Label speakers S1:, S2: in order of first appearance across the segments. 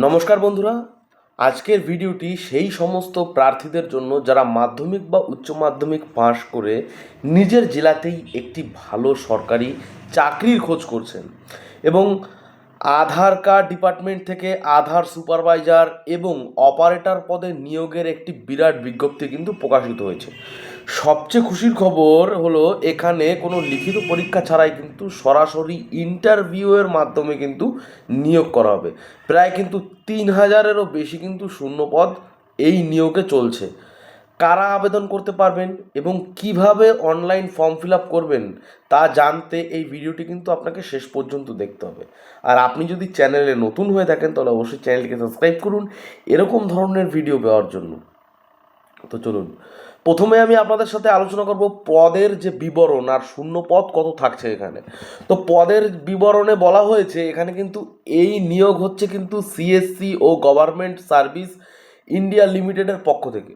S1: নমস্কার বন্ধুরা, আজকের ভিডিওটি সেই সমস্ত প্রার্থীদের জন্য যারা মাধ্যমিক বা উচ্চ মাধ্যমিক পাশ করে নিজের জেলাতেই একটি ভালো সরকারি চাকরির খোঁজ করছেন এবং আধার কার্ড ডিপার্টমেন্ট থেকে আধার সুপারভাইজার এবং অপারেটর পদে নিয়োগের একটি বিরাট বিজ্ঞপ্তি কিন্তু প্রকাশিত হয়েছে। সবচেয়ে খুশির খবর হলো এখানে কোনো লিখিত পরীক্ষা ছাড়াই কিন্তু সরাসরি ইন্টারভিউয়ের মাধ্যমে কিন্তু নিয়োগ করা হবে। প্রায় কিন্তু ৩,০০০-এরও বেশি কিন্তু শূন্যপদ এই নিয়োগে চলছে। কারা আবেদন করতে পারবেন এবং কিভাবে অনলাইন ফর্ম ফিল আপ করবেন তা জানতে এই ভিডিওটি কিন্তু আপনাকে শেষ পর্যন্ত দেখতে হবে। আর আপনি যদি চ্যানেলে নতুন হয়ে থাকেন তাহলে অবশ্যই চ্যানেলটিকে সাবস্ক্রাইব করুন এরকম ধরনের ভিডিও পাওয়ার জন্য। তো চলুন, প্রথমে আমি আপনাদের সাথে আলোচনা করব পদের যে বিবরণ আর শূন্য পদ কত থাকছে এখানে। তো পদের বিবরণে বলা হয়েছে এখানে কিন্তু এই নিয়োগ হচ্ছে কিন্তু সিএসসি ও গভর্নমেন্ট সার্ভিস ইন্ডিয়া লিমিটেডের পক্ষ থেকে।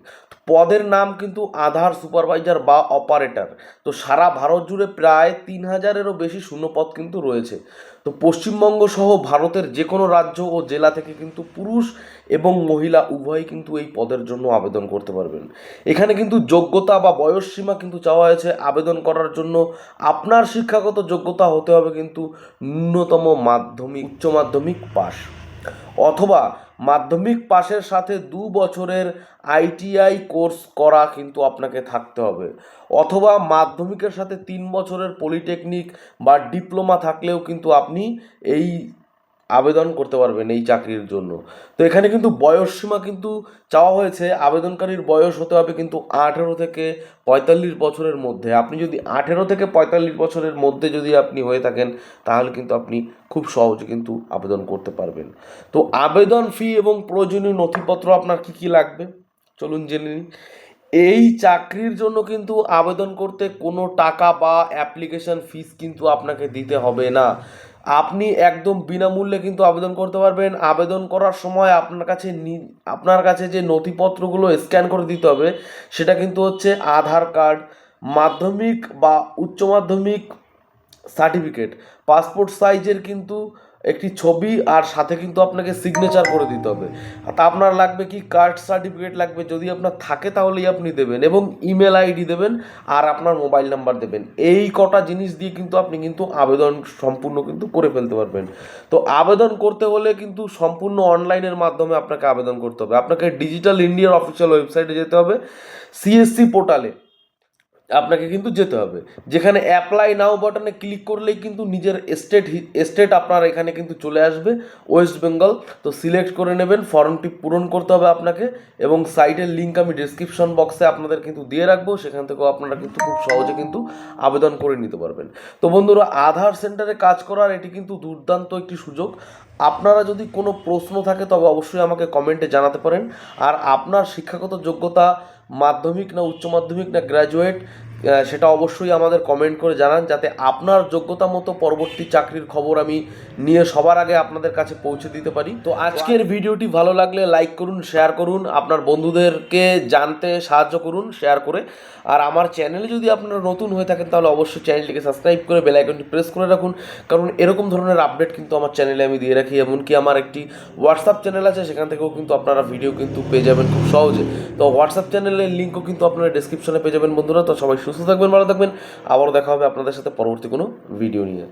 S1: পদের নাম কিন্তু আধার সুপারভাইজার বা অপারেটর। তো সারা ভারত জুড়ে প্রায় ৩,০০০-এরও বেশি শূন্যপদ কিন্তু রয়েছে। তো পশ্চিমবঙ্গ সহ ভারতের যে কোনো রাজ্য ও জেলা থেকে কিন্তু পুরুষ এবং মহিলা উভয়ই কিন্তু এই পদের জন্য আবেদন করতে পারবেন। এখানে কিন্তু যোগ্যতা বা বয়সসীমা কিন্তু চাওয়া হয়েছে আবেদন করার জন্য। আপনার শিক্ষাগত যোগ্যতা হতে হবে কিন্তু ন্যূনতম মাধ্যমিক উচ্চ মাধ্যমিক পাস অথবা মাধ্যমিক পাশের সাথে ২ বছরের আইটিআই কোর্স করা কিন্তু আপনাকে থাকতে হবে, অথবা মাধ্যমিকের সাথে ৩ বছরের পলিটেকনিক বা ডিপ্লোমা থাকলেও কিন্তু আপনি এই আবেদন করতে পারবেন এই চাকরির জন্য। তো এখানে কিন্তু বয়সসীমা কিন্তু চাওয়া হয়েছে, আবেদনকারীর বয়স হতে হবে কিন্তু ১৮ থেকে ৪৫ বছরের মধ্যে। আপনি যদি ১৮ থেকে ৪৫ বছরের মধ্যে যদি আপনি হয়ে থাকেন তাহলে কিন্তু আপনি খুব সহজে কিন্তু আবেদন করতে পারবেন। তো আবেদন ফি এবং প্রয়োজনীয় নথিপত্র আপনার কী কী লাগবে চলুন জেনে নিই। এই চাকরির জন্য কিন্তু আবেদন করতে কোনো টাকা বা অ্যাপ্লিকেশন ফিস কিন্তু আপনাকে দিতে হবে না। আপনি একদম বিনামূল্যে কিন্তু আবেদন করতে পারবেন। আবেদন করার সময় আপনার কাছে যে নথিপত্রগুলো স্ক্যান করে দিতে হবে সেটা কিন্তু হচ্ছে আধার কার্ড, মাধ্যমিক বা উচ্চ মাধ্যমিক সার্টিফিকেট, পাসপোর্ট সাইজের কিন্তু একটি ছবি, আর সাথে কিন্তু আপনাকে সিগনেচার করে দিতে হবে। তা আপনার লাগবে কি, কাস্ট সার্টিফিকেট লাগবে, যদি আপনার থাকে তাহলেই আপনি দেবেন, এবং ইমেল আইডি দেবেন আর আপনার মোবাইল নাম্বার দেবেন। এই কটা জিনিস দিয়ে কিন্তু আপনি কিন্তু আবেদন সম্পূর্ণ কিন্তু করে ফেলতে পারবেন। তো আবেদন করতে হলে কিন্তু সম্পূর্ণ অনলাইনের মাধ্যমে আপনাকে আবেদন করতে হবে। আপনাকে ডিজিটাল ইন্ডিয়ার অফিসিয়াল ওয়েবসাইটে যেতে হবে, সিএসসি পোর্টালে আপনাকে কিন্তু যেতে হবে, যেখানে অ্যাপ্লাই নাও বাটনে ক্লিক করলেই কিন্তু নিজের স্টেট আপনার এখানে কিন্তু চলে আসবে, ওয়েস্ট বেঙ্গল। তো সিলেক্ট করে নেবেন, ফর্মটি পূরণ করতে হবে আপনাকে, এবং সাইটের লিঙ্ক আমি ডিসক্রিপশন বক্সে আপনাদের কিন্তু দিয়ে রাখবো, সেখান থেকেও আপনারা কিন্তু খুব সহজে কিন্তু আবেদন করে নিতে পারবেন। তো বন্ধুরা, আধার সেন্টারে কাজ করার এটি কিন্তু দুর্দান্ত একটি সুযোগ। আপনারা যদি কোনো প্রশ্ন থাকে তবে অবশ্যই আমাকে কমেন্টে জানাতে পারেন। আর আপনার শিক্ষাগত যোগ্যতা মাধ্যমিক না উচ্চ মাধ্যমিক না গ্র্যাজুয়েট সেটা অবশ্যই আমাদের কমেন্ট করে জানান, যাতে আপনার যোগ্যতা মতো পরবর্তী চাকরির খবর আমি নিয়ে সবার আগে আপনাদের কাছে পৌঁছে দিতে পারি। তো আজকের ভিডিওটি ভালো লাগলে লাইক করুন, শেয়ার করুন, আপনার বন্ধুদেরকে জানতে সাহায্য করুন শেয়ার করে। আর আমার চ্যানেলে যদি আপনারা নতুন হয়ে থাকেন তাহলে অবশ্যই চ্যানেলটিকে সাবস্ক্রাইব করে বেল আইকনটি প্রেস করে রাখুন, কারণ এরকম ধরনের আপডেট কিন্তু আমার চ্যানেলে আমি দিয়ে রাখি। এমনকি আমার একটি হোয়াটসঅ্যাপ চ্যানেল আছে, সেখান থেকেও কিন্তু আপনারা ভিডিও কিন্তু পেয়ে যাবেন খুব সহজে। তো হোয়াটসঅ্যাপ চ্যানেলের লিঙ্কও কিন্তু আপনারা ডেসক্রিপশনে পেয়ে যাবেন বন্ধুরা। তো সবাই সুস্থ থাকবেন, ভালো থাকবেন, আবারও দেখা হবে আপনাদের সাথে পরবর্তী কোনো ভিডিও নিয়ে।